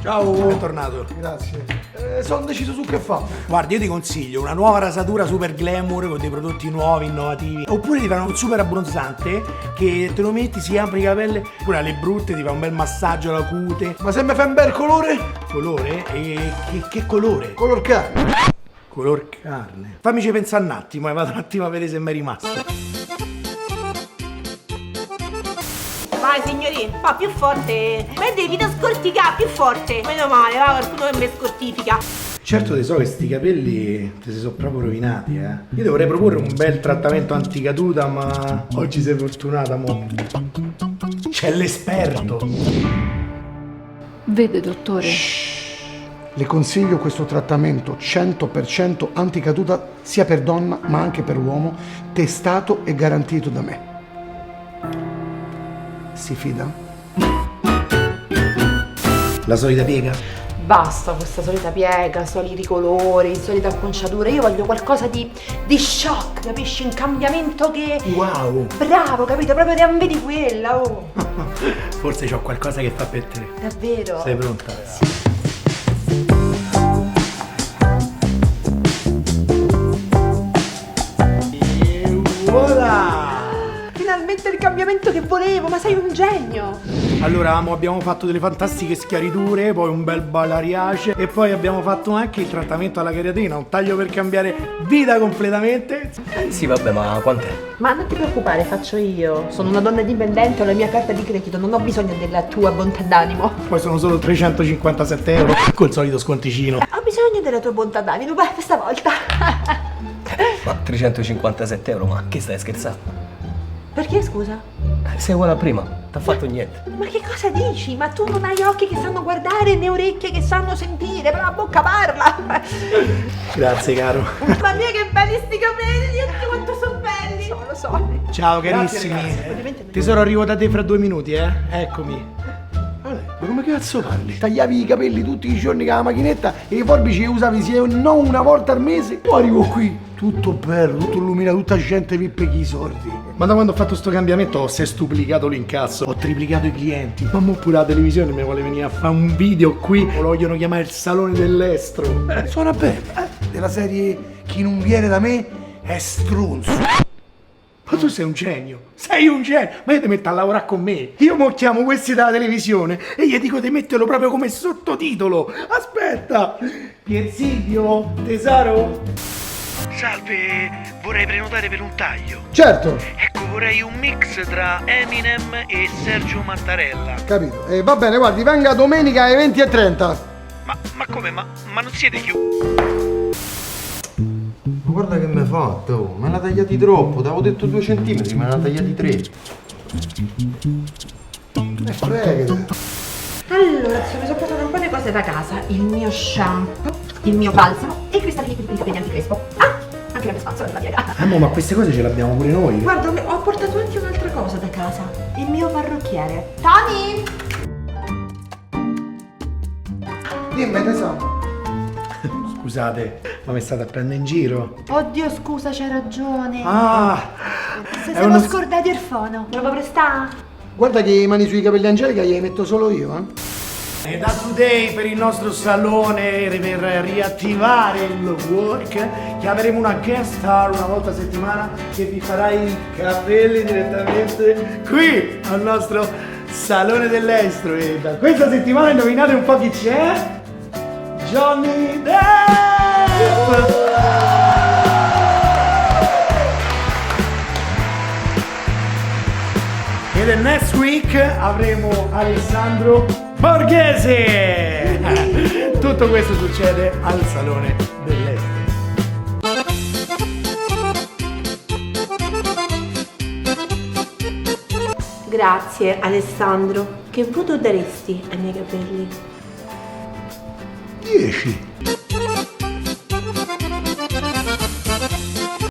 Ciao, bentornato. Grazie. Sono deciso su che fa. Guarda, io ti consiglio una nuova rasatura super glamour con dei prodotti nuovi, innovativi. Oppure ti fanno un super abbronzante che te lo metti, si apre i capelli. Oppure alle brutte ti fa un bel massaggio alla cute. Ma se mi fai un bel colore? Colore? E che colore? Color carne. Color carne. Fammici pensare un attimo, vado un attimo a vedere se mi è rimasto. Vai signorina, fa più forte. Ma devi da scorticare più forte. Meno male, va, qualcuno che mi scortifica. Certo te so che sti capelli ti si sono proprio rovinati, Io dovrei proporre un bel trattamento anticaduta, ma oggi sei fortunata, mo. C'è l'esperto. Vede, dottore. Le consiglio questo trattamento 100% anticaduta sia per donna ma anche per uomo, testato e garantito da me. Si fida? La solita piega? Basta questa solita piega, soliti colori, solite acconciature. Io voglio qualcosa di shock, capisci? Un cambiamento che... Wow! Bravo, capito? Proprio te vedi quella, oh! Forse c'ho qualcosa che fa per te. Davvero? Sei pronta? Sì. E voilà! Finalmente il cambiamento che volevo, ma sei un genio! Allora, abbiamo fatto delle fantastiche schiariture, poi un bel balayage e poi abbiamo fatto anche il trattamento alla keratina, un taglio per cambiare vita completamente. Sì, vabbè, ma quant'è? Ma non ti preoccupare, faccio io. Sono una donna dipendente, ho la mia carta di credito, non ho bisogno della tua bontà d'animo. Poi sono solo 357 euro col solito sconticino. Ho bisogno della tua bontà d'animo, beh, questa volta. Ma 357 euro, ma che stai scherzando? Perché, scusa? Sei uguale a prima, t'ha fatto niente. Ma che cosa dici? Ma tu non hai occhi che sanno guardare né orecchie che sanno sentire, però la bocca parla. Grazie caro. Mamma mia che belli sti capelli, oddio quanto sono belli. Lo so. Ciao carissimi. Tesoro, arrivo da te fra 2 minuti, Eccomi. Ma come cazzo parli? Tagliavi i capelli tutti i giorni con la macchinetta e i forbici li usavi sia non una volta al mese. Poi arrivo qui, tutto bello, tutto illuminato, tutta gente vippe chi i soldi. Ma da quando ho fatto sto cambiamento ho sestuplicato l'incasso, ho triplicato i clienti. Ma mo pure la televisione mi vuole venire a fare un video qui, lo vogliono chiamare il salone dell'estro. Suona bene, della serie Chi non viene da me è stronzo. Ma tu sei un genio, ma io ti metto a lavorare con me. Io mo chiamo questi dalla televisione e gli dico di metterlo proprio come sottotitolo. Aspetta, Piersilvio, tesoro? Salve, vorrei prenotare per un taglio. Certo, Ecco, vorrei un mix tra Eminem e Sergio Mattarella. capito. Va bene, guardi, venga domenica alle 20:30. Ma come? Ma non siete chiusi? Ma guarda che mi hai fatto, oh. Me l'ha tagliati troppo, ti avevo detto 2 centimetri, me ne ha tagliati 3. Fregate. Allora, mi sono portato un po' di cose da casa. Il mio shampoo, il mio balsamo e i cristalli per i capelli anticrespo. Ah, anche la mia spazzola della piega. Ma queste cose ce le abbiamo pure noi. Guarda, ho portato anche un'altra cosa da casa. Il mio parrucchiere. Tony! Dimmi tesoro. Scusate, ma mi state a prendere in giro? Oddio, scusa, c'hai ragione. Ah! Se è siamo uno- scordati il fono. Me lo puoi prestare? Guarda che le mani sui capelli Angelica gliele metto solo io, E da Today per il nostro salone, per riattivare il work, chiameremo una guest star una volta a settimana che vi farà i capelli direttamente qui al nostro salone dell'estro. E da questa settimana indovinate un po' chi c'è? Johnny Depp! E the next week avremo Alessandro Borghese! Tutto questo succede al Salone dell'Est. Grazie Alessandro. Che voto daresti ai miei capelli? 10.